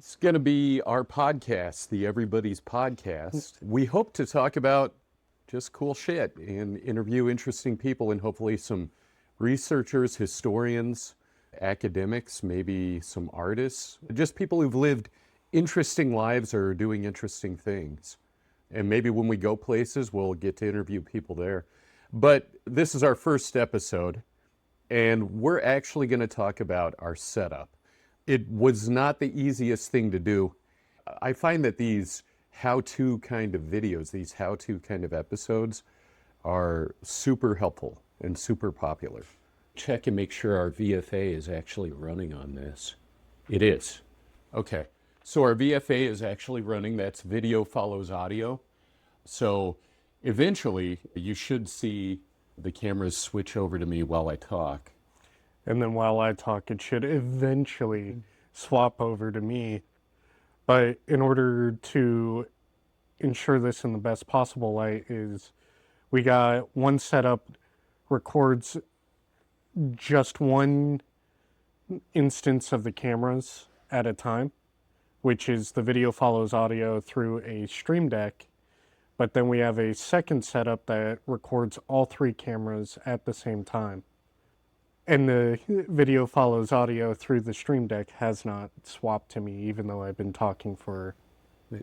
It's going to be our podcast, the Everybuddies Podcast. We hope to talk about just cool shit and interview interesting people and hopefully some researchers, historians, academics, maybe some artists, just people who've lived interesting lives or are doing interesting things. And maybe when we go places, we'll get to interview people there. But this is our first episode, and we're actually going to talk about our setup. It was not the easiest thing to do. I find that these how-to kind of videos, these how-to kind of episodes are super helpful and super popular. Check and make sure our VFA is actually running on this. It is. Okay. So our VFA is actually running. That's video follows audio. So eventually you should see the cameras switch over to me while I talk. And then while I talk, it should eventually swap over to me. But in order to ensure this in the best possible light is we got one setup records just one instance of the cameras at a time, which is the video follows audio through a Stream Deck. But then we have a second setup that records all three cameras at the same time. And the video follows audio through the Stream Deck has not swapped to me, even though I've been talking for...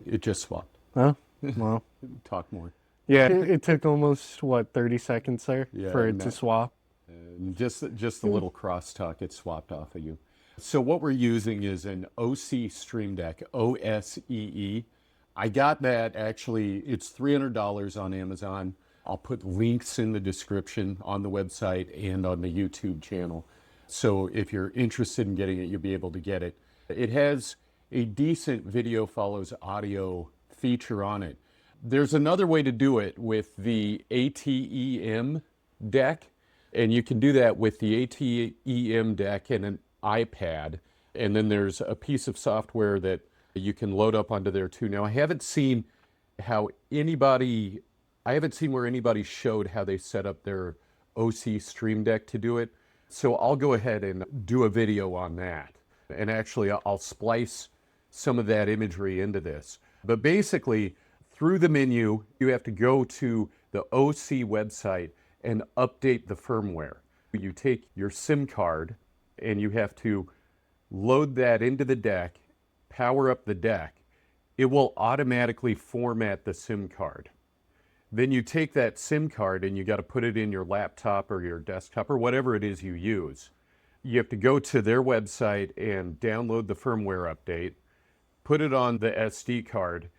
It just swapped. Huh? Well... Talk more. Yeah, it took almost, 30 seconds there for it to swap? Just a little crosstalk, it swapped off of you. So what we're using is an Osee Stream Deck, O-S-E-E. I got that, actually, it's $300 on Amazon. I'll put links in the description on the website and on the YouTube channel. So if you're interested in getting it, you'll be able to get it. It has a decent video follows audio feature on it. There's another way to do it with the ATEM deck, and you can do that with the ATEM deck and an iPad. And then there's a piece of software that you can load up onto there too. Now, I haven't seen where anybody showed how they set up their Osee Stream Deck to do it. So I'll go ahead and do a video on that. And actually, I'll splice some of that imagery into this. But basically, through the menu, you have to go to the Osee website and update the firmware. You take your SIM card and you have to load that into the deck, power up the deck. It will automatically format the SIM card. Then you take that SIM card and you got to put it in your laptop or your desktop or whatever it is you use. You have to go to their website and download the firmware update, put it on the SD card,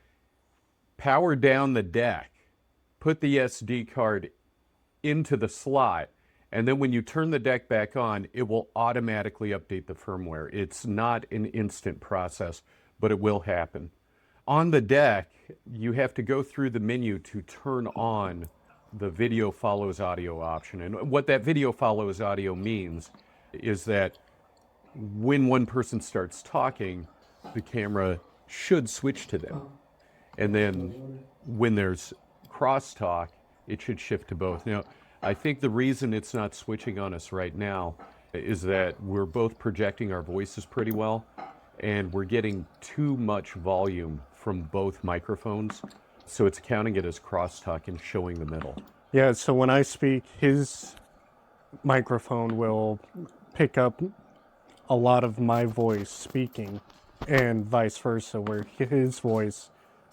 power down the deck, put the SD card into the slot, and then when you turn the deck back on, it will automatically update the firmware. It's not an instant process, but it will happen. On the deck, you have to go through the menu to turn on the video follows audio option. And what that video follows audio means is that when one person starts talking, the camera should switch to them. And then when there's crosstalk, it should shift to both. Now, I think the reason it's not switching on us right now is that we're both projecting our voices pretty well, and we're getting too much volume from both microphones, so it's counting it as crosstalk and showing the middle. Yeah, so when I speak, his microphone will pick up a lot of my voice speaking, and vice versa, where his voice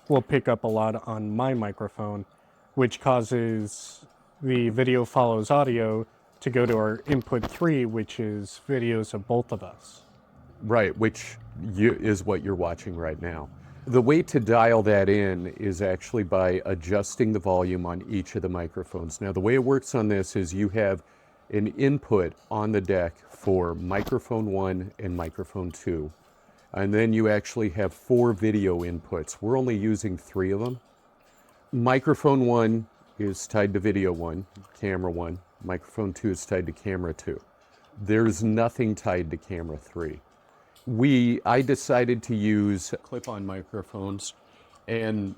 will pick up a lot on my microphone, which causes the video follows audio to go to our input 3, which is videos of both of us. Right, which is what you're watching right now. The way to dial that in is actually by adjusting the volume on each of the microphones. Now, the way it works on this is you have an input on the deck for microphone 1 and microphone 2. And then you actually have 4 video inputs. We're only using 3 of them. Microphone 1 is tied to video 1, camera 1. Microphone 2 is tied to camera 2. There's nothing tied to camera 3. I decided to use clip-on microphones, and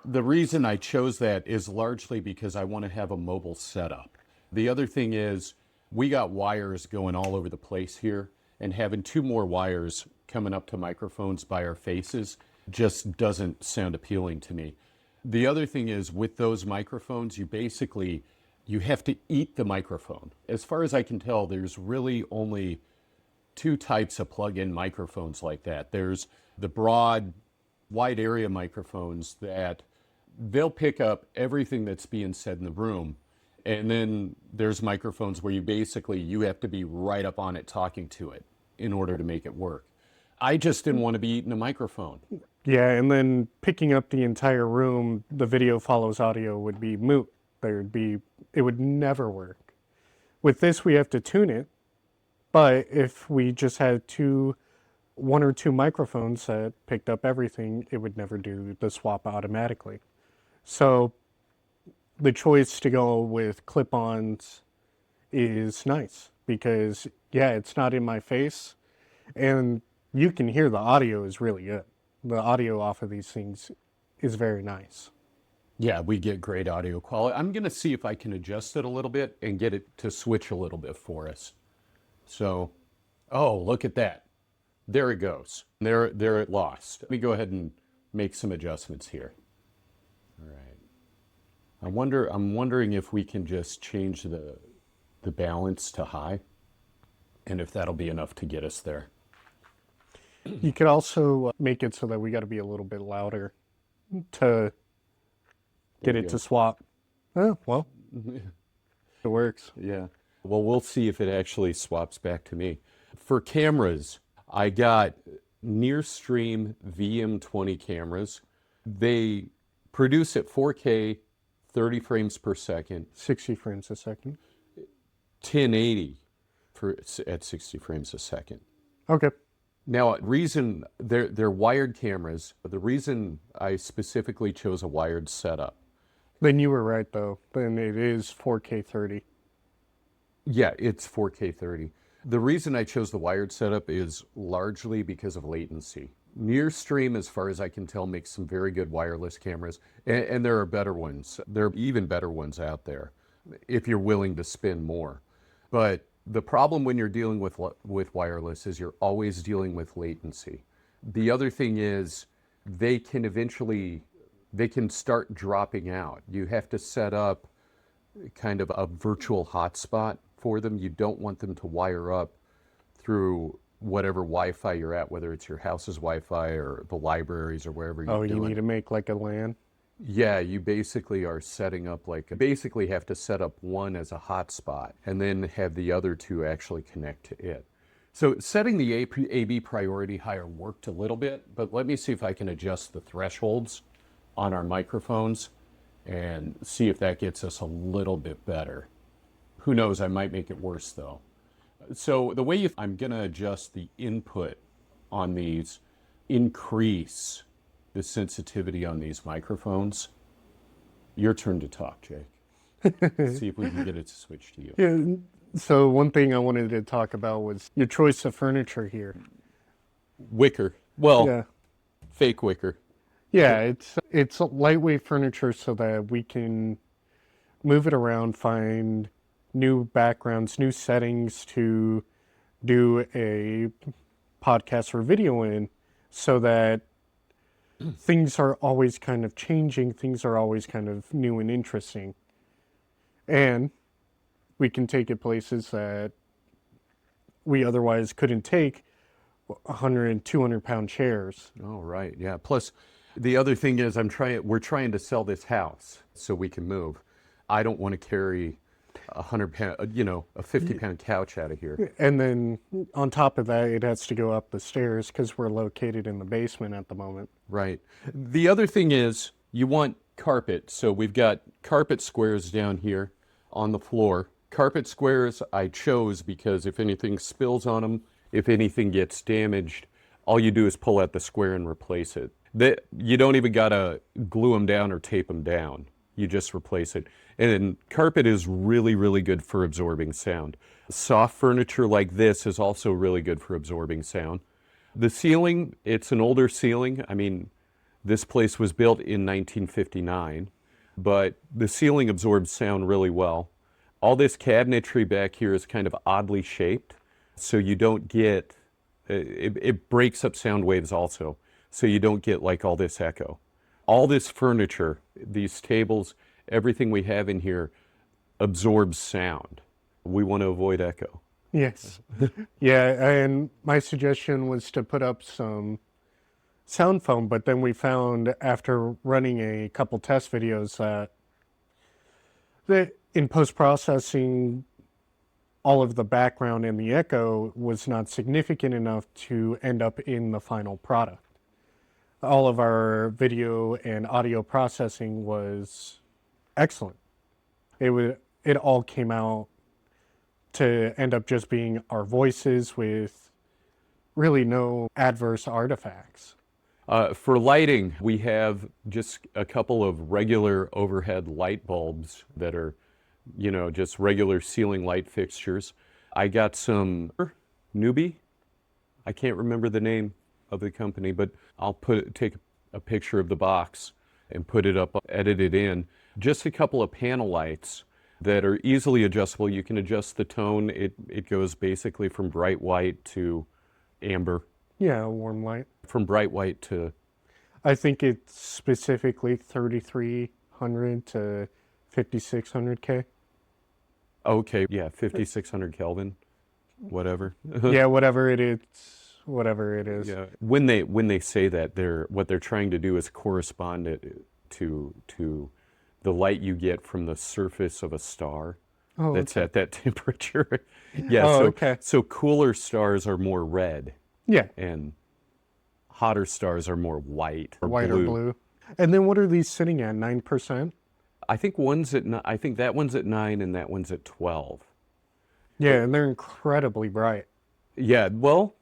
the reason I chose that is largely because I want to have a mobile setup. The other thing is we got wires going all over the place here, and having 2 more wires coming up to microphones by our faces just doesn't sound appealing to me. The other thing is with those microphones, you have to eat the microphone. As far as I can tell, there's really only two types of plug-in microphones like that. There's the broad, wide area microphones that they'll pick up everything that's being said in the room. And then there's microphones where you have to be right up on it talking to it in order to make it work. I just didn't want to be eating a microphone. Yeah, and then picking up the entire room, the video follows audio would be moot. It would never work. With this, we have to tune it. But if we just had one or two microphones that picked up everything, it would never do the swap automatically. So the choice to go with clip-ons is nice because, yeah, it's not in my face, and you can hear the audio is really good. The audio off of these things is very nice. Yeah, we get great audio quality. I'm going to see if I can adjust it a little bit and get it to switch a little bit for us. So, oh, look at that. There it goes. There it lost. Let me go ahead and make some adjustments here. All right. I'm wondering if we can just change the balance to high and if that'll be enough to get us there. You could also make it so that we got to be a little bit louder to get it to swap. Oh, well, it works. Yeah. Well, we'll see if it actually swaps back to me. For cameras, I got Nearstream VM20 cameras. They produce at 4K, 30 frames per second. 60 frames a second. 1080 at 60 frames a second. Okay. Now, they're wired cameras. The reason I specifically chose a wired setup. Then you were right, though. Then it is 4K 30. Yeah, it's 4K 30. The reason I chose the wired setup is largely because of latency. Nearstream, as far as I can tell, makes some very good wireless cameras, and there are better ones. There are even better ones out there if you're willing to spend more. But the problem when you're dealing with wireless is you're always dealing with latency. The other thing is they can start dropping out. You have to set up kind of a virtual hotspot for them. You don't want them to wire up through whatever Wi-Fi you're at, whether it's your house's Wi-Fi or the libraries or wherever you're doing. Oh, you need to make like a LAN? Yeah, you basically are setting up basically have to set up one as a hotspot and then have the other two actually connect to it. So setting the AB priority higher worked a little bit, but let me see if I can adjust the thresholds on our microphones and see if that gets us a little bit better. Who knows, I might make it worse though. So the way I'm going to adjust the input on these, increase the sensitivity on these microphones. Your turn to talk, Jake. See if we can get it to switch to you. Yeah. So one thing I wanted to talk about was your choice of furniture here. Wicker. Well, Yeah. fake wicker. Yeah, it's lightweight furniture so that we can move it around, find new backgrounds, new settings to do a podcast or video in, so that things are always kind of changing, things are always kind of new and interesting. And we can take it places that we otherwise couldn't take, 100 and 200 pound chairs. Oh, right. Yeah. Plus, the other thing is we're trying to sell this house so we can move. I don't want to carry a 100-pound, a 50-pound couch out of here. And then on top of that, it has to go up the stairs because we're located in the basement at the moment. Right. The other thing is you want carpet. So we've got carpet squares down here on the floor. Carpet squares I chose because if anything spills on them, if anything gets damaged, all you do is pull out the square and replace it. You don't even got to glue them down or tape them down. You just replace it. And carpet is really, really good for absorbing sound. Soft furniture like this is also really good for absorbing sound. The ceiling, it's an older ceiling. I mean, this place was built in 1959, but the ceiling absorbs sound really well. All this cabinetry back here is kind of oddly shaped, so you don't get It breaks up sound waves also, so you don't get like all this echo. All this furniture, these tables, everything we have in here absorbs sound. We want to avoid echo. Yes. Yeah, and my suggestion was to put up some sound foam, but then we found after running a couple test videos that in post-processing, all of the background and the echo was not significant enough to end up in the final product. All of our video and audio processing was excellent. It all came out to end up just being our voices with really no adverse artifacts. For lighting, we have just a couple of regular overhead light bulbs that are, just regular ceiling light fixtures. I got some newbie. I can't remember the name of the company, but I'll take a picture of the box and put it up, edit it in. Just a couple of panel lights that are easily adjustable. You can adjust the tone. It goes basically from bright white to amber. Yeah, a warm light. From bright white to... I think it's specifically 3300 to 5600K. Okay, yeah, 5600 Kelvin, whatever. Yeah, whatever it is. Yeah. When they say that, what they're trying to do is correspond it to the light you get from the surface of a star. Oh, that's okay. at that temperature. Yeah. Oh, so okay. So cooler stars are more red. Yeah. And hotter stars are more white or White blue. or blue. And then what are these sitting at? 9%? I think I think that one's at 9 and that one's at 12. Yeah, and they're incredibly bright. Yeah, well,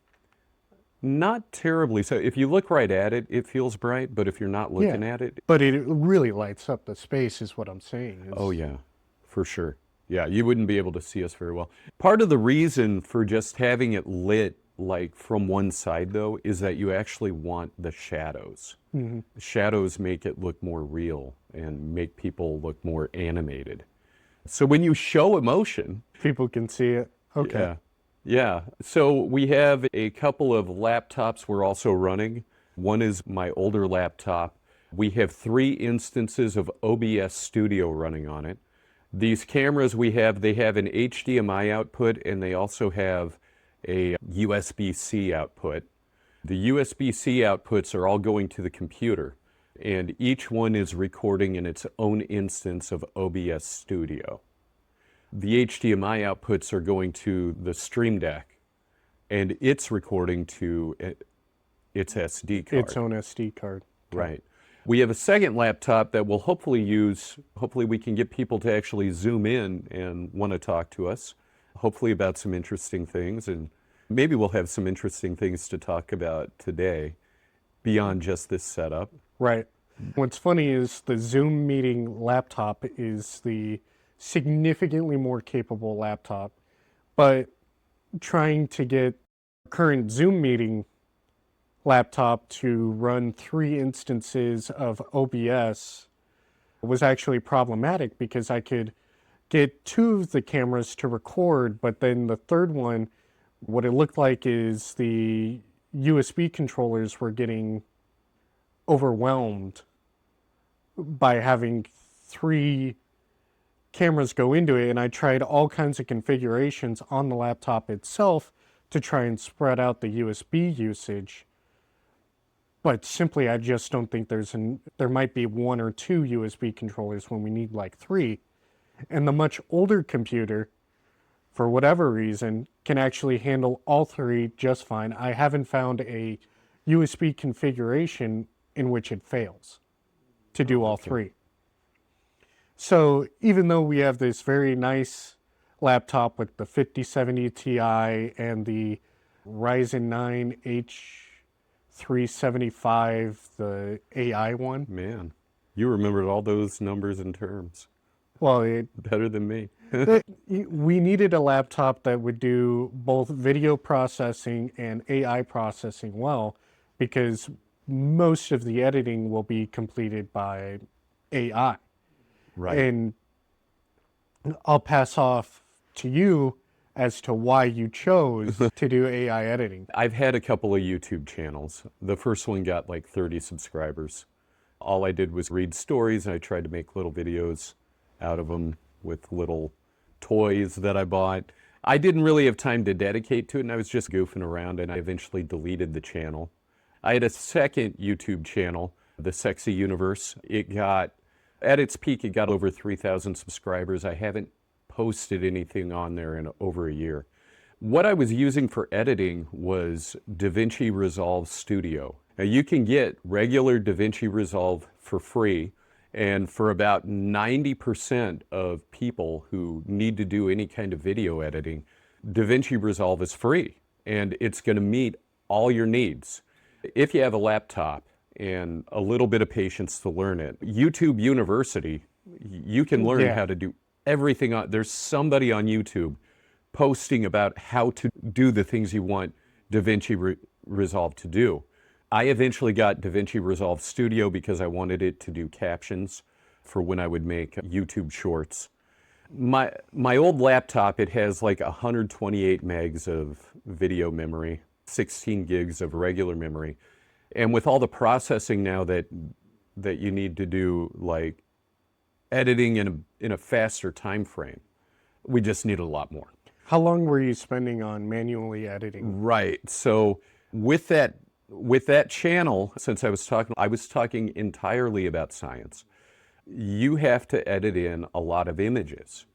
not terribly. So if you look right at it, it feels bright, but if you're not looking at it... But it really lights up the space is what I'm saying. Oh, yeah, for sure. Yeah, you wouldn't be able to see us very well. Part of the reason for just having it lit like from one side, though, is that you actually want the shadows. Mm-hmm. Shadows make it look more real and make people look more animated. So when you show emotion... People can see it. Okay. Yeah. Yeah. So we have a couple of laptops we're also running. One is my older laptop. We have 3 instances of OBS Studio running on it. These cameras they have an HDMI output and they also have a USB-C output. The USB-C outputs are all going to the computer, and each one is recording in its own instance of OBS Studio. The HDMI outputs are going to the Stream Deck, and it's recording to its SD card. Its own SD card. Okay. Right. We have a second laptop that we'll hopefully we can get people to actually zoom in and want to talk to us, hopefully about some interesting things, and maybe we'll have some interesting things to talk about today beyond just this setup. Right. What's funny is the Zoom meeting laptop is the significantly more capable laptop, but trying to get current Zoom meeting laptop to run 3 instances of OBS was actually problematic because I could get 2 of the cameras to record, but then the third one, what it looked like is the USB controllers were getting overwhelmed by having 3 cameras go into it, and I tried all kinds of configurations on the laptop itself to try and spread out the USB usage. But simply, I just don't think there might be 1 or 2 USB controllers when we need like 3. And the much older computer, for whatever reason, can actually handle all 3 just fine. I haven't found a USB configuration in which it fails to do all 3. So even though we have this very nice laptop with the 5070 Ti and the Ryzen 9 H375, the AI one. Man, you remembered all those numbers and terms. Well, better than me. We needed a laptop that would do both video processing and AI processing well, because most of the editing will be completed by AI. Right. And I'll pass off to you as to why you chose to do AI editing. I've had a couple of YouTube channels. The first one got like 30 subscribers. All I did was read stories, and I tried to make little videos out of them with little toys that I bought. I didn't really have time to dedicate to it, and I was just goofing around, and I eventually deleted the channel. I had a second YouTube channel, The Sexy Universe. At its peak, it got over 3,000 subscribers. I haven't posted anything on there in over a year. What I was using for editing was DaVinci Resolve Studio. Now, you can get regular DaVinci Resolve for free, and for about 90% of people who need to do any kind of video editing, DaVinci Resolve is free, and it's going to meet all your needs. If you have a laptop and a little bit of patience to learn it, YouTube University, you can learn how to do everything. There's somebody on YouTube posting about how to do the things you want DaVinci Resolve to do. I eventually got DaVinci Resolve Studio because I wanted it to do captions for when I would make YouTube shorts. My old laptop, it has like 128 megs of video memory, 16 gigs of regular memory. And with all the processing now that you need to do, like editing in a faster time frame, we just need a lot more. How long were you spending on manually editing? Right. So with that channel, since I was talking entirely about science, you have to edit in a lot of images.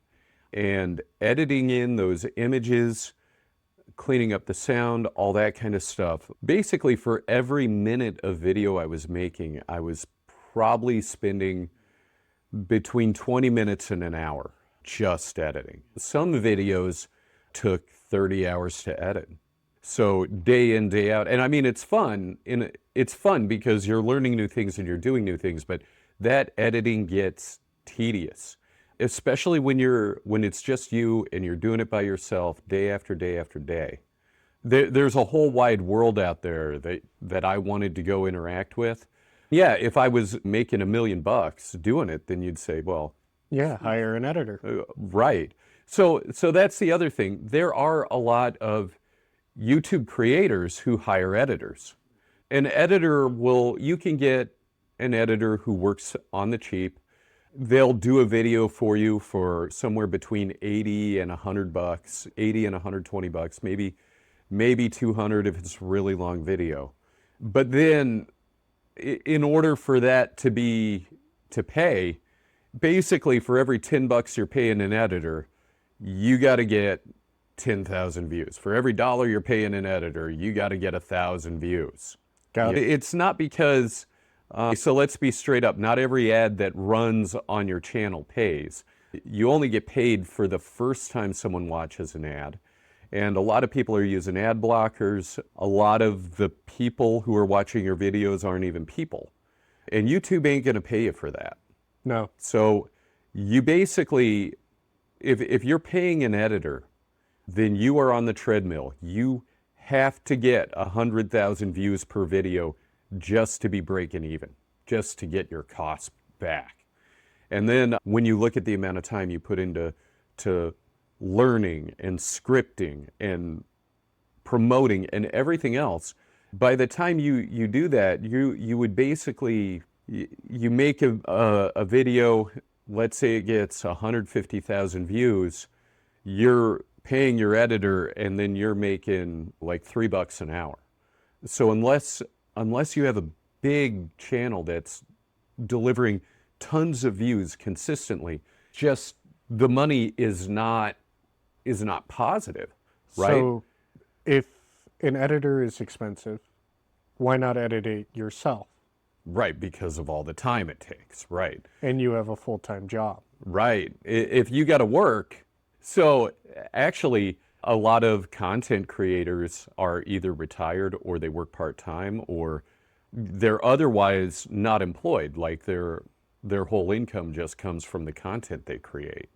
And editing in those images, cleaning up the sound, all that kind of stuff. Basically, for every minute of video I was making, I was probably spending between 20 minutes and an hour just editing. Some videos took 30 hours to edit. So day in, day out. And I mean, it's fun. It's fun because you're learning new things and you're doing new things, but that editing gets tedious, especially when it's just you and you're doing it by yourself day after day after day. There's a whole wide world out there that I wanted to go interact with. Yeah, if I was making $1 million doing it, then you'd say, well, yeah, hire an editor. Right. So that's the other thing. There are a lot of YouTube creators who hire editors. You can get an editor who works on the cheap. They'll do a video for you for somewhere between 80 and $100, 80 and $120, maybe 200 if it's a really long video. But then in order for that to pay, basically for every $10 you're paying an editor, you got to get 10,000 views. For every $1 you're paying an editor, you got to get 1,000 views. Got it. It's not because, so let's be straight up, not every ad that runs on your channel pays. You only get paid for the first time someone watches an ad. And a lot of people are using ad blockers. A lot of the people who are watching your videos aren't even people. And YouTube ain't going to pay you for that. No. So you basically, if you're paying an editor, then you are on the treadmill. You have to get 100,000 views per video just to be breaking even, just to get your costs back. And then when you look at the amount of time you put into learning and scripting and promoting and everything else, by the time you do that, you would basically, you make a video, let's say it gets 150,000 views, you're paying your editor, and then you're making like $3 an hour. So unless you have a big channel that's delivering tons of views consistently, just the money is not positive, right? So if an editor is expensive, why not edit it yourself? Right, because of all the time it takes, right? And you have a full-time job. Right. If you got to work. So actually, a lot of content creators are either retired or they work part-time or they're otherwise not employed, like their whole income just comes from the content they create.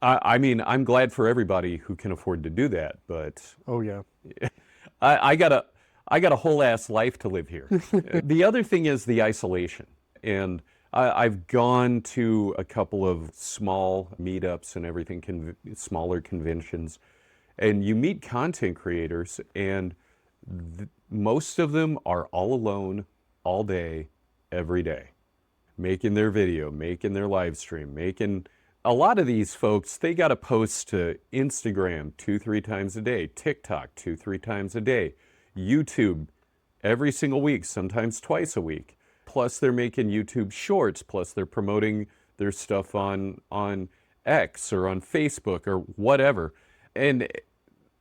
I mean, I'm glad for everybody who can afford to do that, but Oh yeah. I got a whole ass life to live here. The other thing is the isolation. And I've gone to a couple of small meetups and everything, smaller conventions. And you meet content creators, and most of them are all alone, all day, every day, making their video, making their live stream, making a lot of these folks, they got to post to Instagram 2-3 times a day, TikTok 2-3 times a day, YouTube every single week, sometimes twice a week. Plus they're making YouTube shorts, plus they're promoting their stuff on X or on Facebook or whatever. And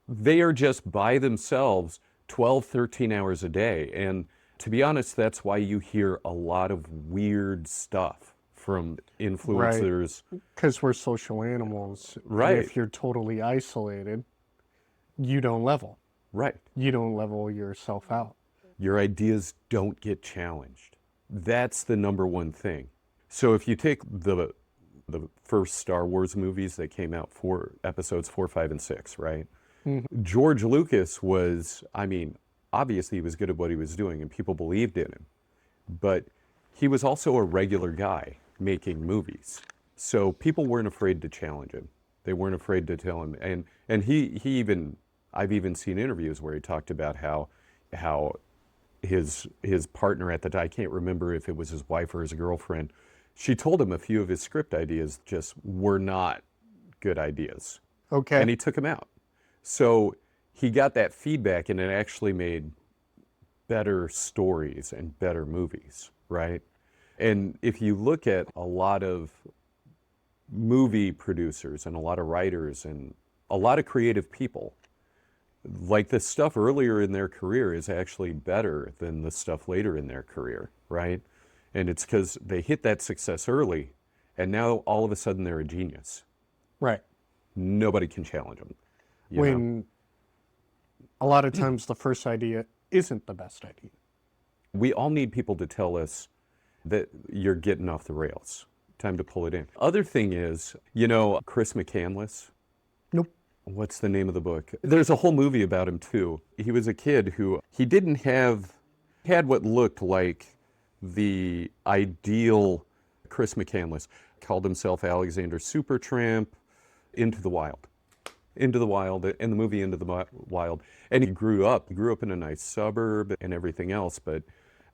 they are just by themselves 12, 13 hours a day. And to be honest, that's why you hear a lot of weird stuff from influencers. Because we're social animals. Right. And if you're totally isolated, you don't level. Right. You don't level yourself out. Your ideas don't get challenged. That's the number one thing. So if you take the first Star Wars movies that came out, episodes 4, 5, and 6, right? Mm-hmm. George Lucas was, I mean, obviously he was good at what he was doing and people believed in him. But he was also a regular guy making movies. So people weren't afraid to challenge him. They weren't afraid to tell him. And he even, I've even seen interviews where he talked about how his partner at the time, I can't remember if it was his wife or his girlfriend, she told him a few of his script ideas just were not good ideas. Okay. And he took them out. So he got that feedback, and it actually made better stories and better movies, right? And if you look at a lot of movie producers and a lot of writers and a lot of creative people, like the stuff earlier in their career is actually better than the stuff later in their career, right? And it's because they hit that success early, and now all of a sudden they're a genius. Right. Nobody can challenge them. When a lot of times the first idea isn't the best idea. We all need people to tell us that you're getting off the rails. Time to pull it in. Other thing is, Chris McCandless. Nope. What's the name of the book? There's a whole movie about him too. He was a kid who, he didn't had what looked like the ideal Chris McCandless. Called himself Alexander Supertramp, Into the Wild, and the movie Into the Wild. And he grew up in a nice suburb and everything else, but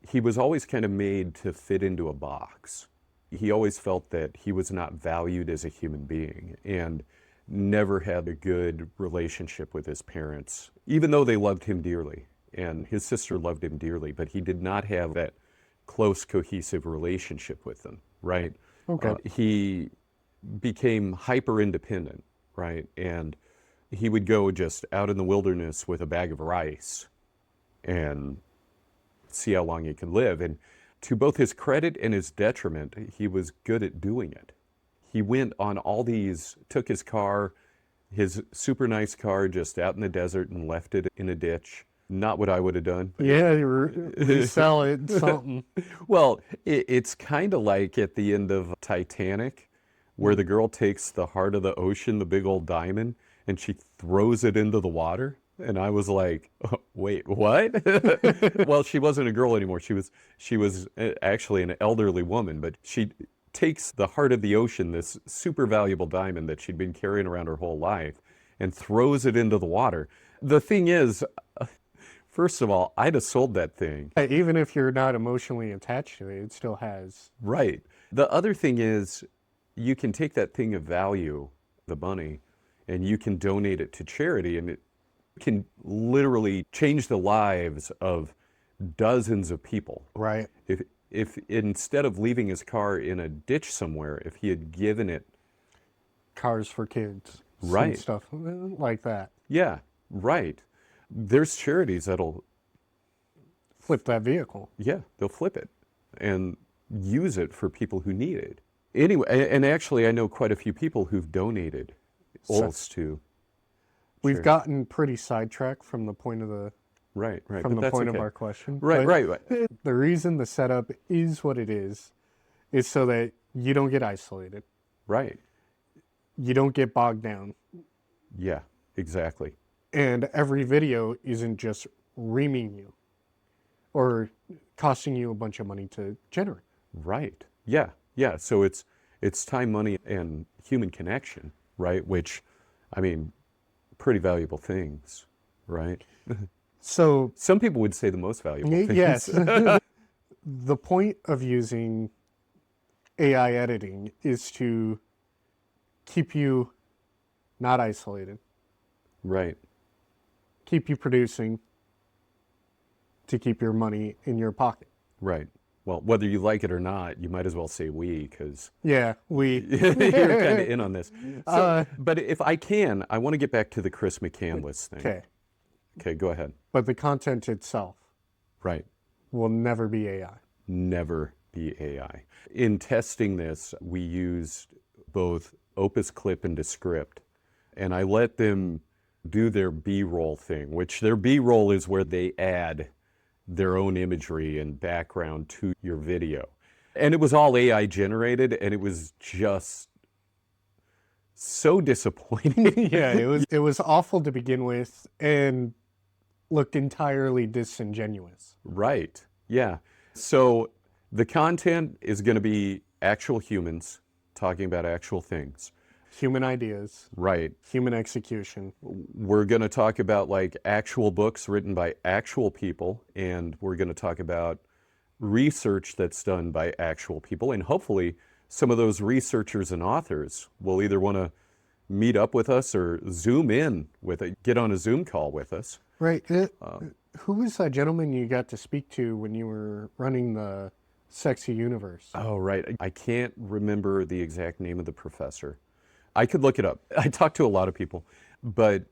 he was always kind of made to fit into a box. He always felt that he was not valued as a human being and never had a good relationship with his parents, even though they loved him dearly. And his sister loved him dearly, but he did not have that close, cohesive relationship with them, right? Okay. He became hyper independent, right? And he would go just out in the wilderness with a bag of rice and see how long he could live. And to both his credit and his detriment, he was good at doing it. He went on all these, took his car, his super nice car, just out in the desert and left it in a ditch. Not what I would have done. Yeah, you sell it, something. Well, it's kind of like at the end of Titanic, where the girl takes the heart of the ocean, the big old diamond, and she throws it into the water. And I was like, oh, wait, what? Well, she wasn't a girl anymore. She was actually an elderly woman, but she takes the heart of the ocean, this super valuable diamond that she'd been carrying around her whole life, and throws it into the water. The thing is, first of all, I'd have sold that thing. Even if you're not emotionally attached to it, it still has. Right. The other thing is, you can take that thing of value, the money, and you can donate it to charity, and it can literally change the lives of dozens of people. Right. If instead of leaving his car in a ditch somewhere, if he had given it Cars for kids. Right. Stuff like that. Yeah, right. There's charities that'll Flip that vehicle. Yeah, they'll flip it and use it for people who need it. Anyway, and actually I know quite a few people who've donated oils to. We've Sure. gotten pretty sidetracked from the point of the Right. from but the that's point okay. of our question. Right, But right. The reason the setup is what it is so that you don't get isolated. Right. You don't get bogged down. Yeah, exactly. And every video isn't just reaming you or costing you a bunch of money to generate. Right. Yeah. Yeah. So it's time, money, and human connection, right? Which, I mean, pretty valuable things, right? So, Some people would say the most valuable things. yes, the point of using AI editing is to keep you not isolated, Right. keep you producing, to keep your money in your pocket. Right. Well, whether you like it or not, you might as well say we, because Yeah, you're kind of in on this. So, but if I can, I want to get back to the Chris McCandless thing. Okay, Okay, go ahead. but the content itself Right. will never be AI. Never be AI. In testing this, we used both Opus Clip and Descript, and I let them do their B-roll thing, which their B-roll is where they add their own imagery and background to your video. And it was all AI generated, and it was just so disappointing. Yeah, it was awful to begin with and looked entirely disingenuous. Right. Yeah. So the content is going to be actual humans talking about actual things. Human ideas, Right. human execution. We're going to talk about like actual books written by actual people, and we're going to talk about research that's done by actual people. And hopefully some of those researchers and authors will either want to meet up with us or Zoom in with it, get on a Zoom call with us. Right. Who was that gentleman you got to speak to when you were running the Sexy Universe? Oh, right. I can't remember the exact name of the professor. I could look it up. I talked to a lot of people, but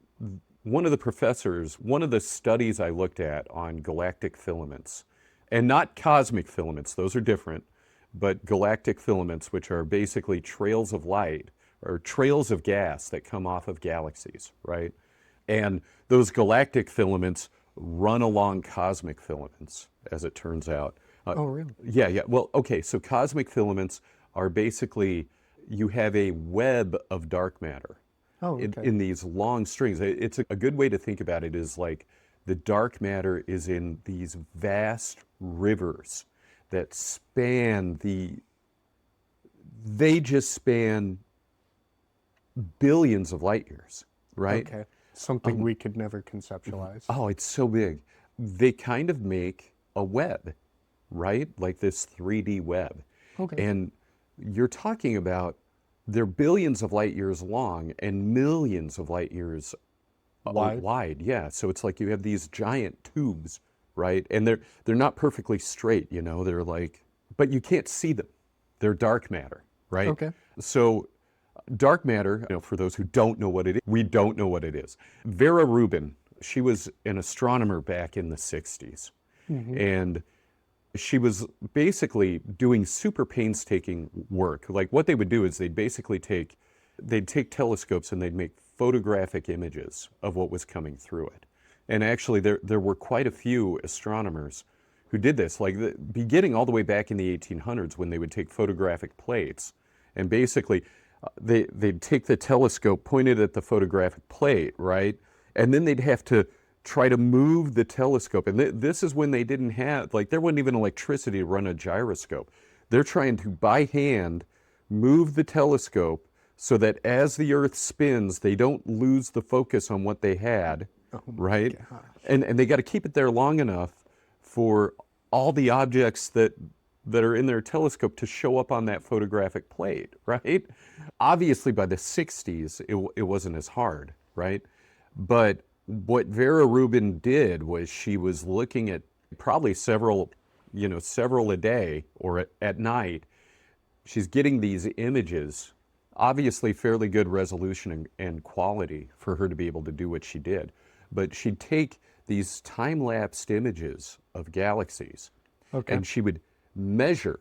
one of the professors, one of the studies I looked at on galactic filaments, and not cosmic filaments, those are different, but galactic filaments, which are basically trails of light or trails of gas that come off of galaxies, right? And those galactic filaments run along cosmic filaments, as it turns out. Oh, really? Yeah. Well, okay, so cosmic filaments are basically, you have a web of dark matter Oh, okay. in these long strings. It's a good way to think about it is like the dark matter is in these vast rivers that they just span billions of light years, right? Okay. Something we could never conceptualize. Oh, it's so big. They kind of make a web, right? Like this 3D web. Okay. And you're talking about they're billions of light years long and millions of light years wide. Yeah. So it's like you have these giant tubes, right? And they're not perfectly straight, they're like, but you can't see them. They're dark matter, right? Okay. So dark matter, for those who don't know what it is, we don't know what it is. Vera Rubin, she was an astronomer back in the 60s. And she was basically doing super painstaking work. Like what they would do is they'd take telescopes and they'd make photographic images of what was coming through it. And actually there were quite a few astronomers who did this, like beginning all the way back in the 1800s when they would take photographic plates and basically they'd take the telescope pointed at the photographic plate, right? And then they'd have to try to move the telescope. And this is when they didn't have, like there wasn't even electricity to run a gyroscope. They're trying to, by hand, move the telescope so that as the Earth spins, they don't lose the focus on what they had, right? And they got to keep it there long enough for all the objects that are in their telescope to show up on that photographic plate, right? Obviously, by the 60s, it wasn't as hard, right? But what Vera Rubin did was she was looking at probably several a day or at night. She's getting these images, obviously fairly good resolution and quality for her to be able to do what she did. But she'd take these time-lapsed images of galaxies, Okay. and she would measure.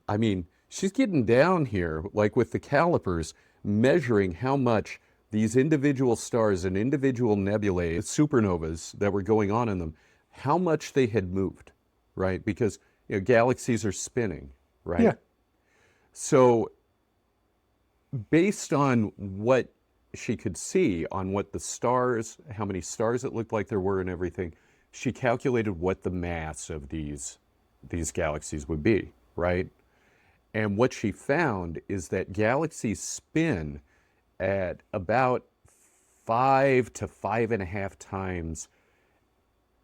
I mean, she's getting down here, like with the calipers, measuring how much these individual stars and individual nebulae, supernovas that were going on in them, how much they had moved, right? Because galaxies are spinning, right? Yeah. So based on what she could see, on what the stars, how many stars it looked like there were and everything, she calculated what the mass of these galaxies would be, right? And what she found is that galaxies spin at about 5 to 5.5 times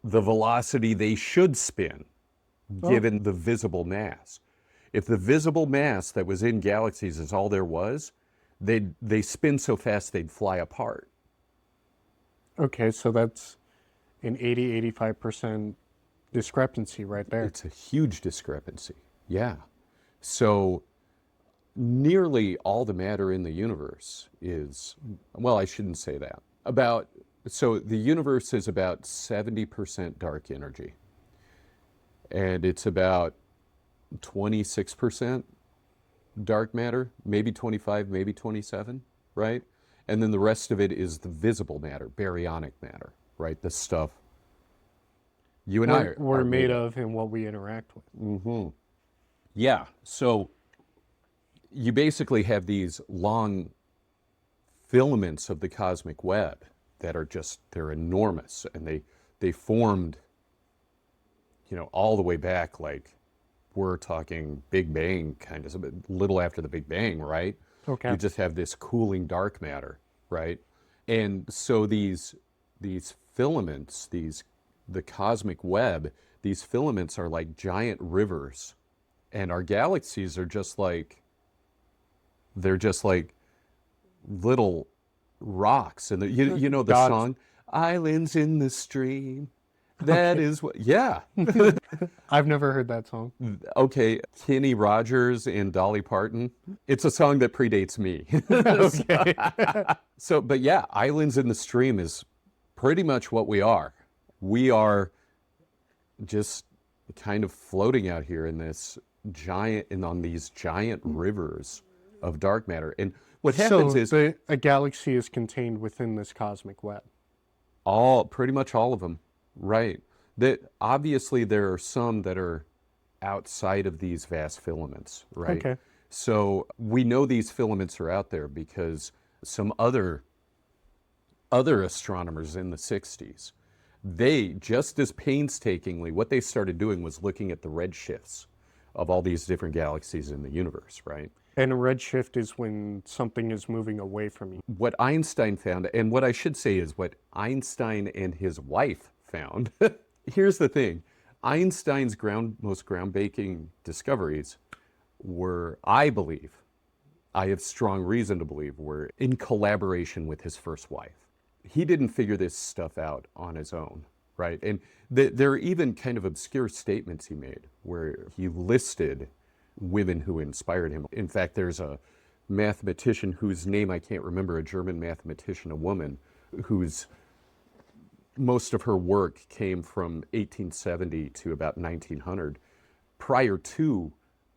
the velocity they should spin, given the visible mass. If the visible mass that was in galaxies is all there was, they spin so fast they'd fly apart. Okay, so that's an 80-85% discrepancy right there. It's a huge discrepancy. Yeah. So nearly all the matter in the universe is, well, I shouldn't say that. So the universe is about 70% dark energy. And it's about 26% dark matter, maybe 25, maybe 27, right? And then the rest of it is the visible matter, baryonic matter, right? The stuff you and I We're are made of and what we interact with. Yeah. So you basically have these long filaments of the cosmic web that are they're enormous, and they formed, all the way back, like we're talking Big Bang, kind of a little after the Big Bang, right? Okay. You just have this cooling dark matter, right? And so these filaments, the cosmic web, these filaments are like giant rivers, and our galaxies are they're just like little rocks. And you know the Dots. song, Islands in the Stream. That is what, yeah. I've never heard that song. Okay, Kenny Rogers and Dolly Parton. It's a song that predates me. Okay. So, but yeah, Islands in the Stream is pretty much what we are. We are just kind of floating out here in this on these giant rivers of dark matter. And what happens is a galaxy is contained within this cosmic web. pretty much all of them, right? That obviously there are some that are outside of these vast filaments, right? Okay. So we know these filaments are out there because some other astronomers in the 60s, they just as painstakingly, what they started doing was looking at the redshifts of all these different galaxies in the universe, right? And a redshift is when something is moving away from you. What Einstein found, and what I should say is what Einstein and his wife found. Here's the thing. Einstein's most groundbreaking discoveries were, I believe, I have strong reason to believe, were in collaboration with his first wife. He didn't figure this stuff out on his own, right? And there are even kind of obscure statements he made where he listed women who inspired him. In fact, there's a mathematician whose name I can't remember, a German mathematician, a woman, whose most of her work came from 1870 to about 1900. Prior to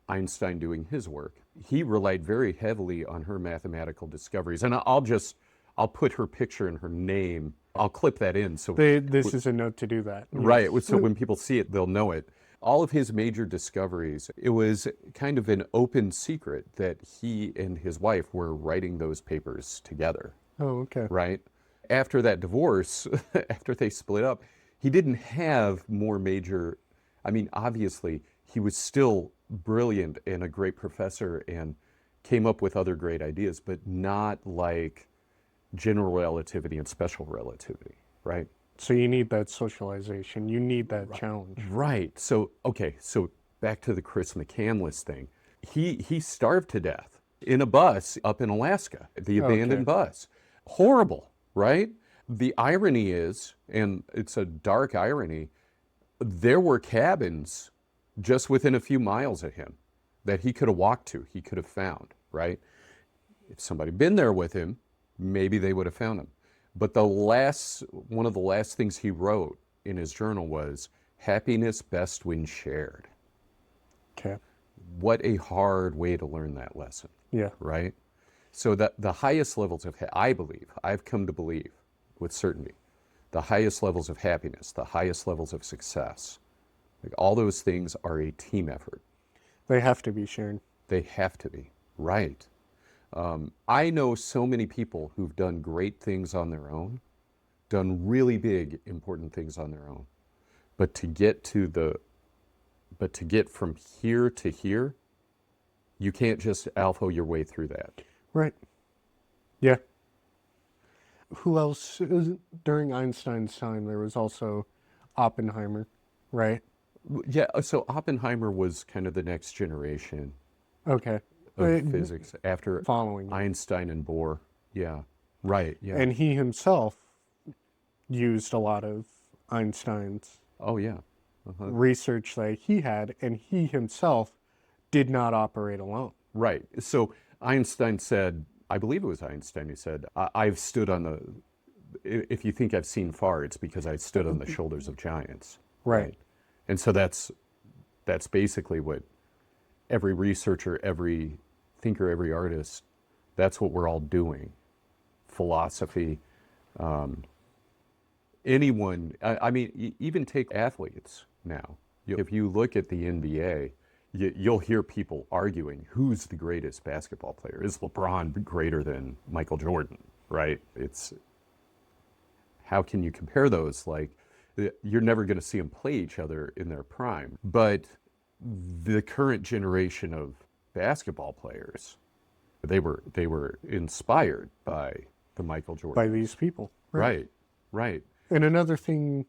Einstein doing his work, he relied very heavily on her mathematical discoveries. And I'll put her picture and her name. I'll clip that in. So This is a note to do that. right. So when people see it, they'll know it. All of his major discoveries, it was kind of an open secret that he and his wife were writing those papers together. Oh, okay. Right? After that divorce, after they split up, he didn't have more major, obviously, he was still brilliant and a great professor and came up with other great ideas, but not like general relativity and special relativity, right? So you need that socialization. You need that challenge. Right. So, okay. So back to the Chris McCandless thing. He starved to death in a bus up in Alaska, the abandoned bus. Horrible, right? The irony is, and it's a dark irony, there were cabins just within a few miles of him that he could have walked to, he could have found, right? If somebody had been there with him, maybe they would have found him. But one of the last things he wrote in his journal was, happiness best when shared. Okay. What a hard way to learn that lesson. Yeah. Right? So that the highest levels of, I've come to believe with certainty, the highest levels of happiness, the highest levels of success, like all those things are a team effort. They have to be shared. They have to be. Right. I know so many people who've done great things on their own, done really big, important things on their own. But to get from here to here, you can't just alpha your way through that. Right. Yeah. who else? During Einstein's time, there was also Oppenheimer, right? Yeah, so Oppenheimer was kind of the next generation Okay. of physics after Following it. Einstein and Bohr. Yeah, right, yeah. And he himself used a lot of Einstein's Oh, yeah. research that he had, and he himself did not operate alone. Right. So Einstein said, I believe it was Einstein who said, I've stood on the, if you think I've seen far, it's because I stood on the shoulders of giants. Right. And so that's basically what every researcher, every thinker, every artist, that's what we're all doing. Philosophy, anyone, I mean, even take athletes now. If you look at the NBA, you'll hear people arguing who's the greatest basketball player. Is LeBron greater than Michael Jordan, right? It's, how can you compare those? Like, you're never going to see them play each other in their prime. But the current generation of basketball players, they were inspired by the Michael Jordan. By these people. Right, right. And another thing,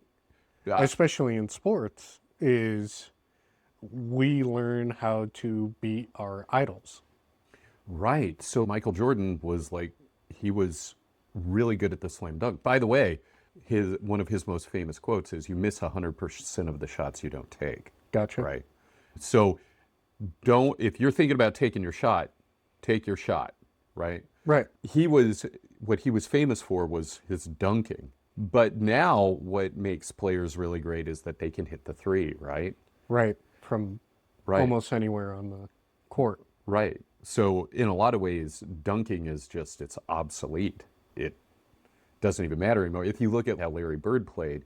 Yeah. especially in sports, is we learn how to beat our idols. Right. So Michael Jordan was like, he was really good at the slam dunk. By the way, one of his most famous quotes is, "You miss 100% of the shots you don't take." Gotcha. Right. So if you're thinking about taking your shot, take your shot. Right. Right. What he was famous for was his dunking. But now what makes players really great is that they can hit the three, right? Right. From Right. almost anywhere on the court. Right. So in a lot of ways, dunking is just, it's obsolete. It doesn't even matter anymore. If you look at how Larry Bird played,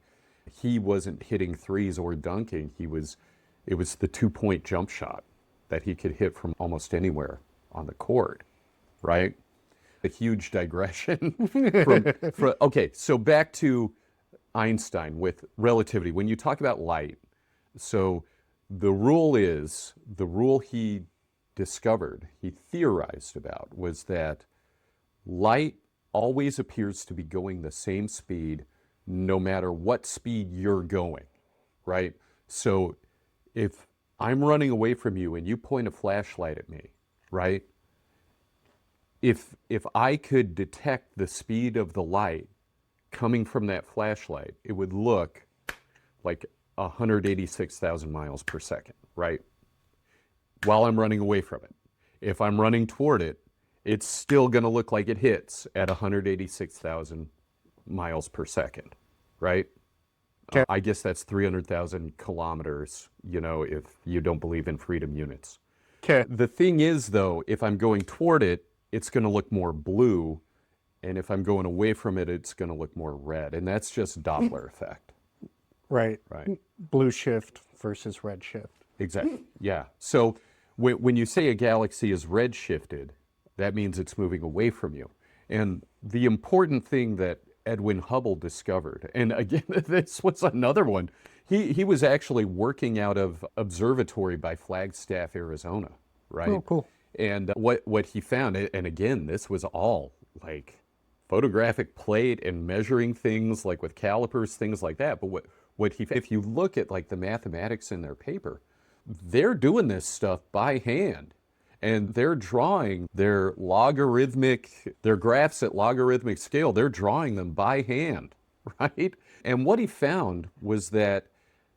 he wasn't hitting threes or dunking. It was the 2-point jump shot that he could hit from almost anywhere on the court, right? A huge digression. Okay, so back to Einstein with relativity. When you talk about light, so the rule he discovered, he theorized about, was that light always appears to be going the same speed no matter what speed you're going, right? So if I'm running away from you and you point a flashlight at me, right? If I could detect the speed of the light coming from that flashlight, it would look like 186,000 miles per second, right? While I'm running away from it. If I'm running toward it, it's still going to look like it hits at 186,000 miles per second, right? Okay. I guess that's 300,000 kilometers, if you don't believe in freedom units. Okay. The thing is, though, if I'm going toward it, it's going to look more blue. And if I'm going away from it, it's going to look more red. And that's just Doppler effect. Right. Right. Blue shift versus red shift. Exactly. Yeah. So when you say a galaxy is red shifted, that means it's moving away from you. And the important thing that Edwin Hubble discovered, and again, this was another one, he was actually working out of observatory by Flagstaff, Arizona, right? Oh, cool. And what he found, and again, this was all like photographic plate and measuring things like with calipers, things like that. But if you look at like the mathematics in their paper, they're doing this stuff by hand. And they're drawing their graphs at logarithmic scale, they're drawing them by hand, right? And what he found was that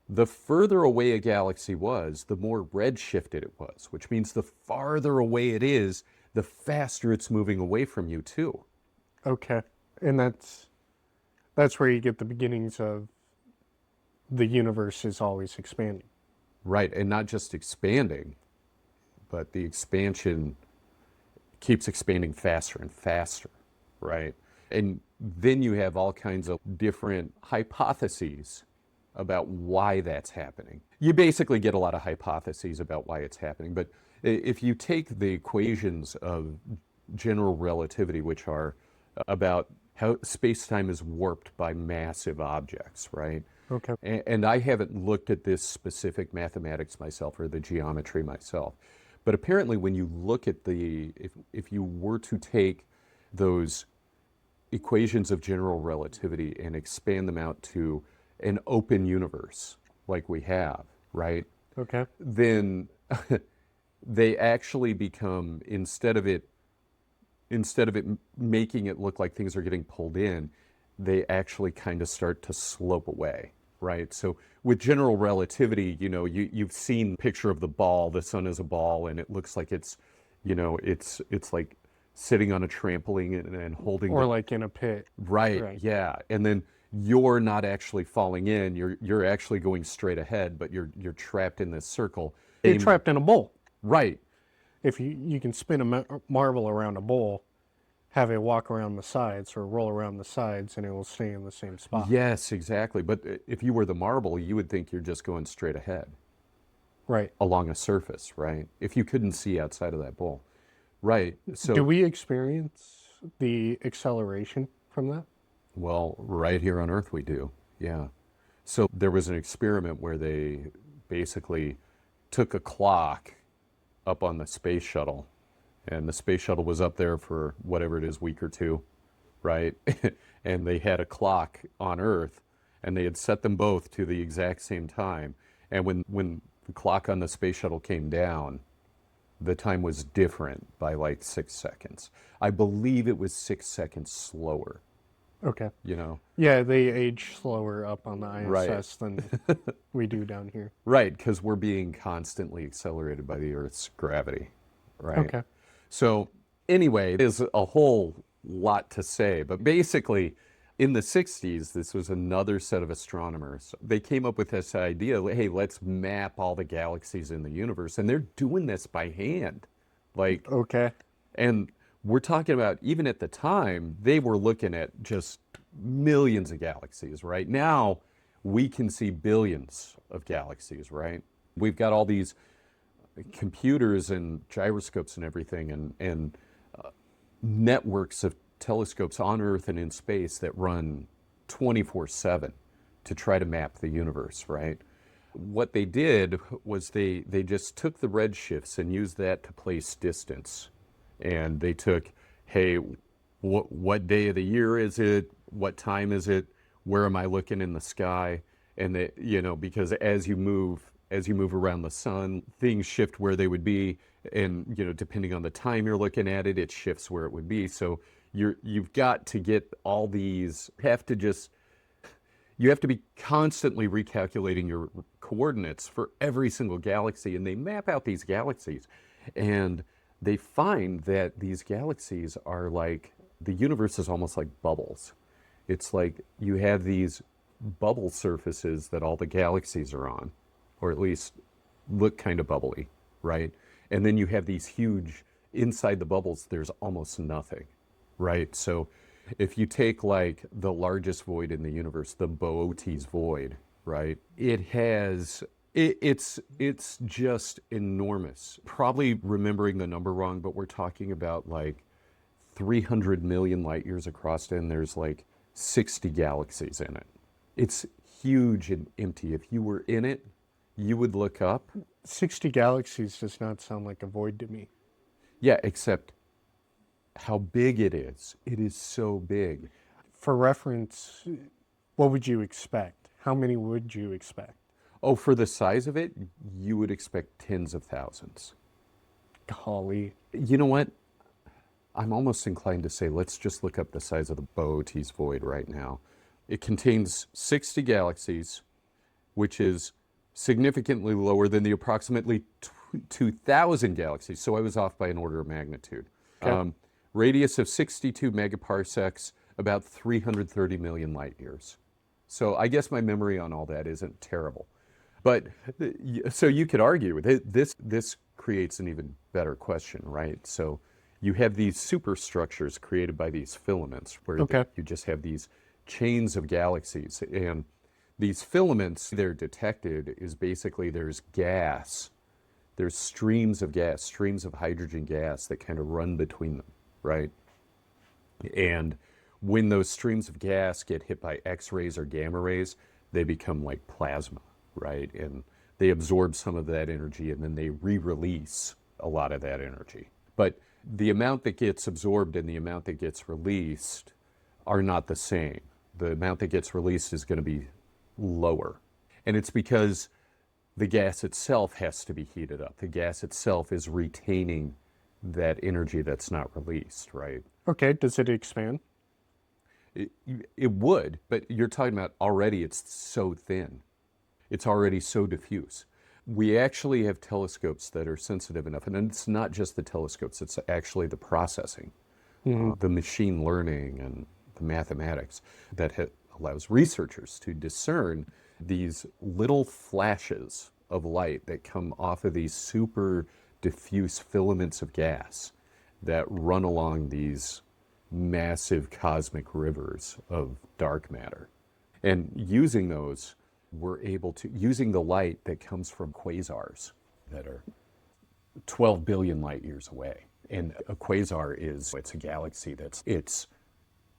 the further away a galaxy was, the more red-shifted it was, which means the farther away it is, the faster it's moving away from you too. Okay. And that's where you get the beginnings of the universe is always expanding. Right, and not just expanding, but the expansion keeps expanding faster and faster, right? And then you have all kinds of different hypotheses about why that's happening. You basically get a lot of hypotheses about why it's happening, but if you take the equations of general relativity, which are about how space-time is warped by massive objects, right? Okay. And I haven't looked at this specific mathematics myself or the geometry myself. But apparently when you look at if you were to take those equations of general relativity and expand them out to an open universe like we have, right? Okay. Then they actually become, instead of it making it look like things are getting pulled in, they actually kind of start to slope away, right? So with general relativity, you've seen the picture of the ball. The sun is a ball, and it looks like it's like sitting on a trampoline and holding Or like in a pit. right, yeah. And then you're not actually falling in. You're actually going straight ahead, but you're trapped in this circle. You're trapped in a bowl. Right. If you can spin a marble around a bowl, have it walk around the sides or roll around the sides, and it will stay in the same spot. Yes, exactly. But if you were the marble, you would think you're just going straight ahead. Right. Along a surface, right? If you couldn't see outside of that bowl. Right. So do we experience the acceleration from that? Well, right here on Earth we do. Yeah. So there was an experiment where they basically took a clock up on the space shuttle, and the space shuttle was up there for whatever it is, week or two, right? And they had a clock on Earth, and they had set them both to the exact same time. And when the clock on the space shuttle came down, the time was different by like 6 seconds. I believe it was 6 seconds slower. Okay. Yeah, they age slower up on the ISS right. than we do down here. Right, because we're being constantly accelerated by the Earth's gravity, right? Okay. So anyway, there's a whole lot to say, but basically in the 60s, this was another set of astronomers. They came up with this idea, hey, let's map all the galaxies in the universe, and they're doing this by hand. Okay. And we're talking about, even at the time, they were looking at just millions of galaxies, right? Now, we can see billions of galaxies, right? We've got all these computers and gyroscopes and everything, and networks of telescopes on Earth and in space that run 24/7 to try to map the universe, right? What they did was they just took the redshifts and used that to place distance. And they took, hey, what day of the year is it? What time is it? Where am I looking in the sky? And they, because as you move around the sun, things shift where they would be, and depending on the time you're looking at it, it shifts where it would be. So you've got to get all these. You have to be constantly recalculating your coordinates for every single galaxy, and they map out these galaxies, and they find that these galaxies are like, the universe is almost like bubbles. It's like you have these bubble surfaces that all the galaxies are on, or at least look kind of bubbly, right? And then you have these huge, inside the bubbles, there's almost nothing, right? So if you take like the largest void in the universe, the Boötes void, right? It's just enormous. Probably remembering the number wrong, but we're talking about like 300 million light years across it, and there's like 60 galaxies in it. It's huge and empty. If you were in it, you would look up. 60 galaxies does not sound like a void to me. Yeah, except how big it is. It is so big. For reference, what would you expect? How many would you expect? Oh, for the size of it, you would expect tens of thousands. Golly. You know what? I'm almost inclined to say, let's just look up the size of the Boötes void right now. It contains 60 galaxies, which is significantly lower than the approximately 2,000 galaxies. So I was off by an order of magnitude. Okay. Radius of 62 megaparsecs, about 330 million light years. So I guess my memory on all that isn't terrible. But so you could argue this creates an even better question, right? So you have these superstructures created by these filaments, where you just have these chains of galaxies, and these filaments, they're detected is basically there's gas, there's streams of gas, streams of hydrogen gas that kind of run between them, right? And when those streams of gas get hit by X-rays or gamma rays, they become like plasma, right? And they absorb some of that energy, and then they re-release a lot of that energy. But the amount that gets absorbed and the amount that gets released are not the same. The amount that gets released is going to be lower. And it's because the gas itself has to be heated up. The gas itself is retaining that energy that's not released, right? Okay, does it expand? It would, but you're talking about already it's so thin. It's already so diffuse. We actually have telescopes that are sensitive enough, and it's not just the telescopes, it's actually the processing, the machine learning and the mathematics that allows researchers to discern these little flashes of light that come off of these super diffuse filaments of gas that run along these massive cosmic rivers of dark matter. And using those, we're able to, using the light that comes from quasars that are 12 billion light years away. And a quasar it's a galaxy it's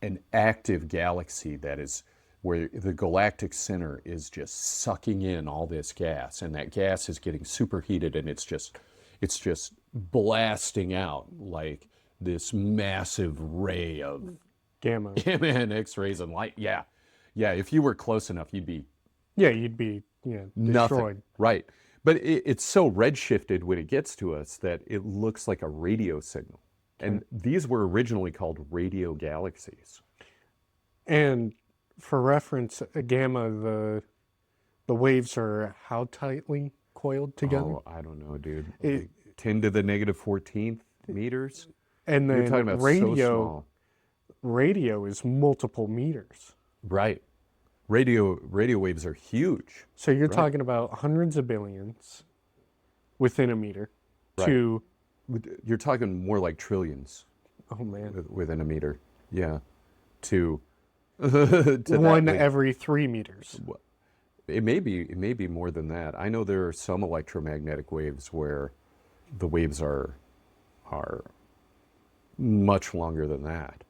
an active galaxy that is where the galactic center is just sucking in all this gas, and that gas is getting superheated, and it's just blasting out like this massive ray of Gamma. gamma and X-rays and light. Yeah. If you were close enough, you'd be You'd be nothing. destroyed. Right. But it's so redshifted when it gets to us that it looks like a radio signal. And these were originally called radio galaxies. And for reference, a gamma, the waves are how tightly coiled together? Oh, I don't know, dude. Like 10 to the negative 14th meters? And then You're talking about so small. Radio is multiple meters. Right. Radio waves are huge. So you're talking about hundreds of billions within a meter to... You're talking more like trillions. Oh, man. Within a meter. Yeah. To one every 3 meters. It may be more than that. I know there are some electromagnetic waves where the waves are much longer than that.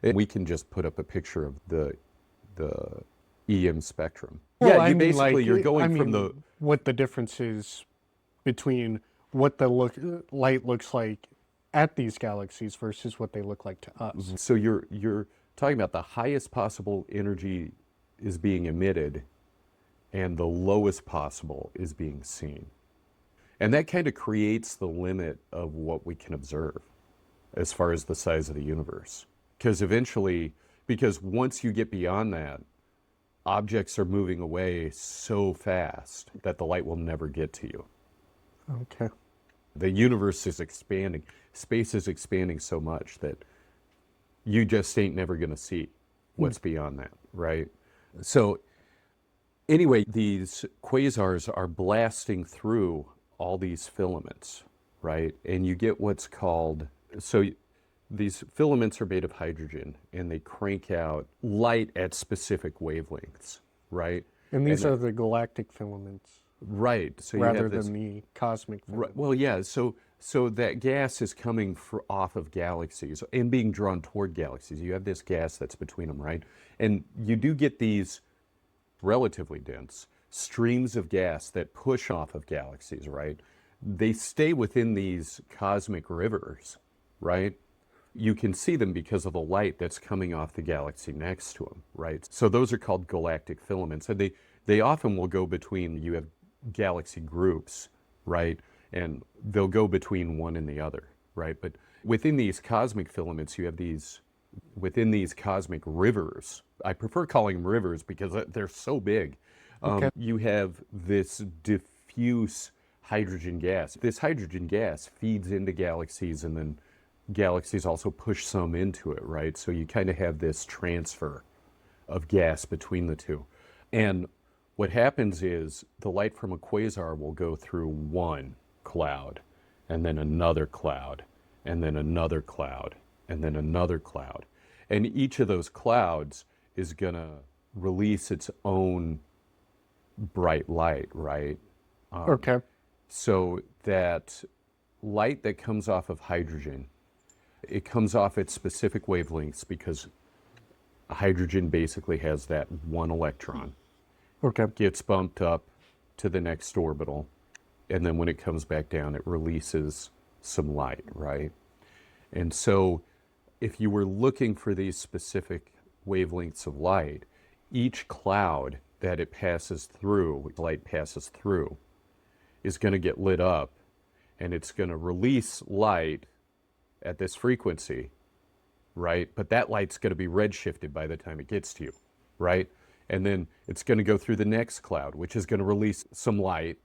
And we can just put up a picture of the EM spectrum. Well, you're going from the... what the difference is between what the light looks like at these galaxies versus what they look like to us. So you're talking about the highest possible energy is being emitted and the lowest possible is being seen. And that kind of creates the limit of what we can observe as far as the size of the universe. Because once you get beyond that, objects are moving away so fast that the light will never get to you. Okay. The universe is expanding. Space is expanding so much that you just ain't never going to see what's beyond that, right? So anyway, these quasars are blasting through all these filaments, right? And you get what's called, so these filaments are made of hydrogen and they crank out light at specific wavelengths, right? And these are the galactic filaments. Right. So rather you have this, than the cosmic filaments. Right, well, yeah. So that gas is coming off of galaxies and being drawn toward galaxies. You have this gas that's between them, right? And you do get these relatively dense streams of gas that push off of galaxies, right? They stay within these cosmic rivers, right? You can see them because of the light that's coming off the galaxy next to them, right? So those are called galactic filaments. And they often will go between, you have galaxy groups, right? And they'll go between one and the other, right? But within these cosmic filaments, you have within these cosmic rivers, I prefer calling them rivers because they're so big. You have this diffuse hydrogen gas. This hydrogen gas feeds into galaxies, and then galaxies also push some into it, right? So you kind of have this transfer of gas between the two. And what happens is the light from a quasar will go through one cloud, and then another cloud, and then another cloud, and then another cloud. And each of those clouds is going to release its own bright light, right? Okay. So that light that comes off of hydrogen, it comes off at specific wavelengths because hydrogen basically has that one electron. Okay. Gets bumped up to the next orbital, and then when it comes back down, it releases some light, right? And so if you were looking for these specific wavelengths of light, each cloud that light passes through, is going to get lit up, and it's going to release light at this frequency, right? But that light's going to be redshifted by the time it gets to you, right? And then it's going to go through the next cloud, which is going to release some light,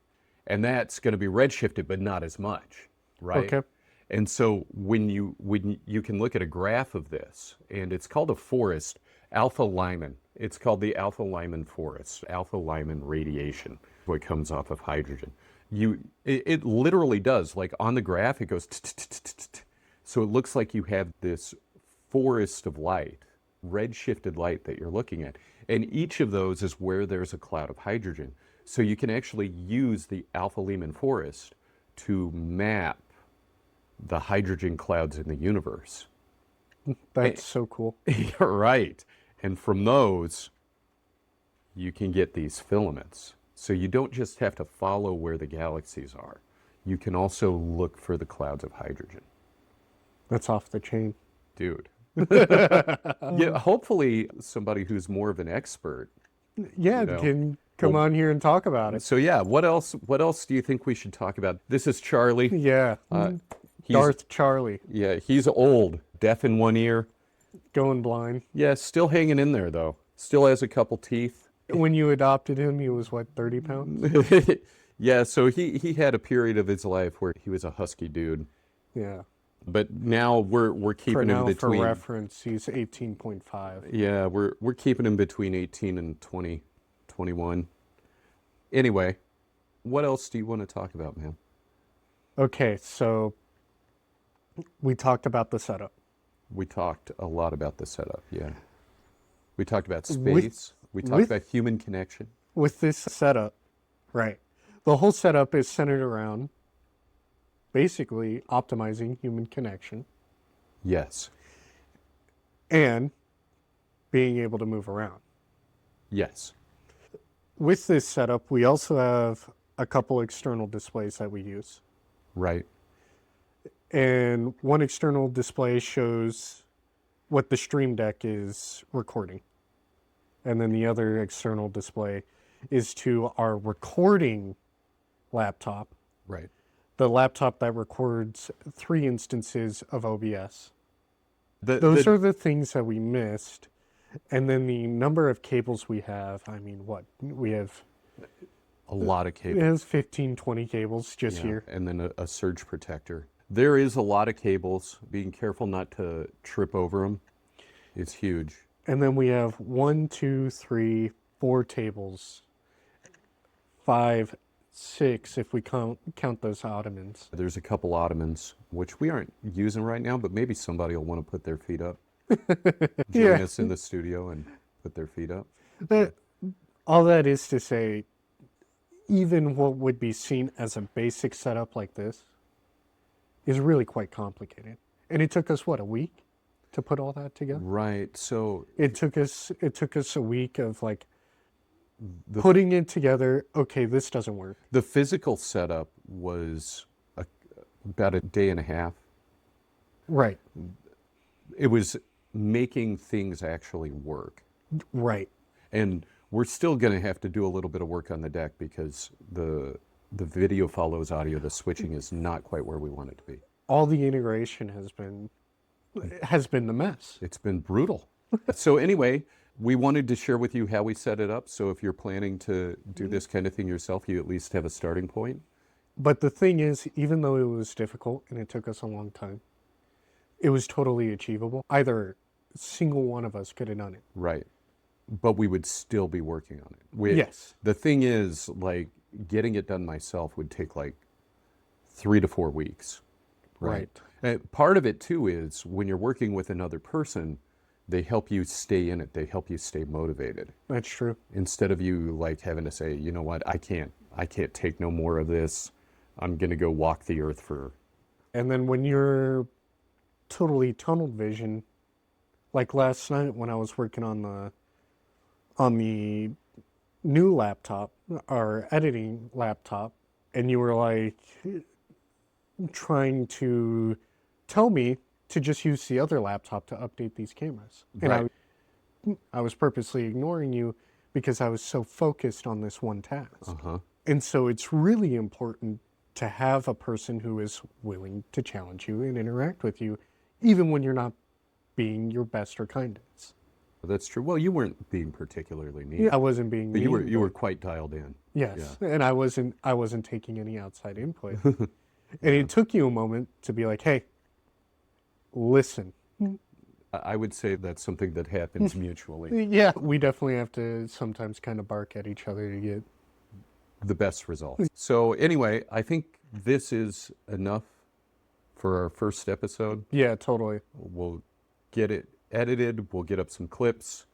and that's going to be redshifted, but not as much, right? Okay. And so when you can look at a graph of this, and it's called a forest, alpha Lyman. It's called the alpha Lyman forest, alpha Lyman radiation, what comes off of hydrogen. It literally does, like on the graph, it goes so it looks like you have this forest of light, red-shifted light that you're looking at. And each of those is where there's a cloud of hydrogen. So you can actually use the alpha Lyman forest to map the hydrogen clouds in the universe. That's so cool. You're right. And from those, you can get these filaments. So you don't just have to follow where the galaxies are. You can also look for the clouds of hydrogen. That's off the chain. Dude. Yeah, hopefully somebody who's more of an expert. Yeah, can come on here and talk about it. So yeah, what else do you think we should talk about? This is Charlie. Yeah. Darth Charlie. Yeah, he's old, deaf in one ear. Going blind. Yeah, still hanging in there though. Still has a couple teeth. When you adopted him, he was what, 30 pounds? Yeah, so he had a period of his life where he was a husky dude. Yeah. But now we're keeping him between. For reference, he's 18.5. Yeah, we're keeping him between 18 and 20, 21. Anyway, what else do you want to talk about, man? Okay, so we talked about the setup. We talked a lot about the setup, yeah. We talked about space. We talked about human connection. With this setup, right. The whole setup is centered around basically optimizing human connection. Yes. And being able to move around. Yes. With this setup, we also have a couple external displays that we use. Right. And one external display shows what the Stream Deck is recording. And then the other external display is to our recording laptop. Right. The laptop that records 3 instances of OBS. Those are the things that we missed. And then the number of cables we have, I mean, what? We have a lot of cables. It has 15, 20 cables just here. And then a surge protector. There is a lot of cables. Being careful not to trip over them. It's huge. And then we have 1, 2, 3, 4 tables. 5, 6 if we count those ottomans. There's a couple ottomans, which we aren't using right now, but maybe somebody will want to put their feet up. Join us in the studio and put their feet up. All that is to say, even what would be seen as a basic setup like this is really quite complicated. And it took us, what, a week to put all that together? Right. So it took us a week of like putting it together. Okay, this doesn't work. The physical setup was about a day and a half. Right. It was making things actually work. Right. And we're still going to have to do a little bit of work on the deck because the video follows audio. The switching is not quite where we want it to be. All the integration has been the mess. It's been brutal. So anyway, we wanted to share with you how we set it up. So if you're planning to do this kind of thing yourself, you at least have a starting point. But the thing is, even though it was difficult and it took us a long time, it was totally achievable. Either single one of us could have done it. Right. But we would still be working on it. Yes. The thing is, like, getting it done myself would take like 3 to 4 weeks. Right. Part of it too is when you're working with another person, they help you stay in it. They help you stay motivated. That's true. Instead of you like having to say, you know what, I can't take no more of this. I'm going to go walk the earth for. And then when you're totally tunnel vision, like last night when I was working on the new laptop, our editing laptop, and you were like trying to tell me to just use the other laptop to update these cameras. And right. I was purposely ignoring you because I was so focused on this one task. Uh-huh. And so it's really important to have a person who is willing to challenge you and interact with you, even when you're not being your best or kindest. That's true. Well, you weren't being particularly mean. Yeah, I wasn't being But mean. you were quite dialed in. Yes, and I wasn't taking any outside input. And it took you a moment to be like, hey, listen. I would say that's something that happens mutually. Yeah, we definitely have to sometimes kind of bark at each other to get The best results. So anyway, I think this is enough for our first episode. Yeah, totally. We'll get it edited. We'll get up some clips.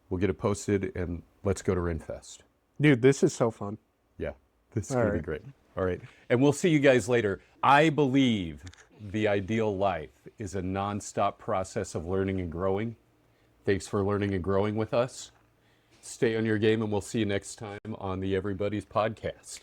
We'll get it posted, and let's go to Rinfest. Dude, this is so fun. Yeah, this is All going to right. be great. All right. And we'll see you guys later. I believe the ideal life is a nonstop process of learning and growing. Thanks for learning and growing with us. Stay on your game, and we'll see you next time on the Everybuddies Podcast.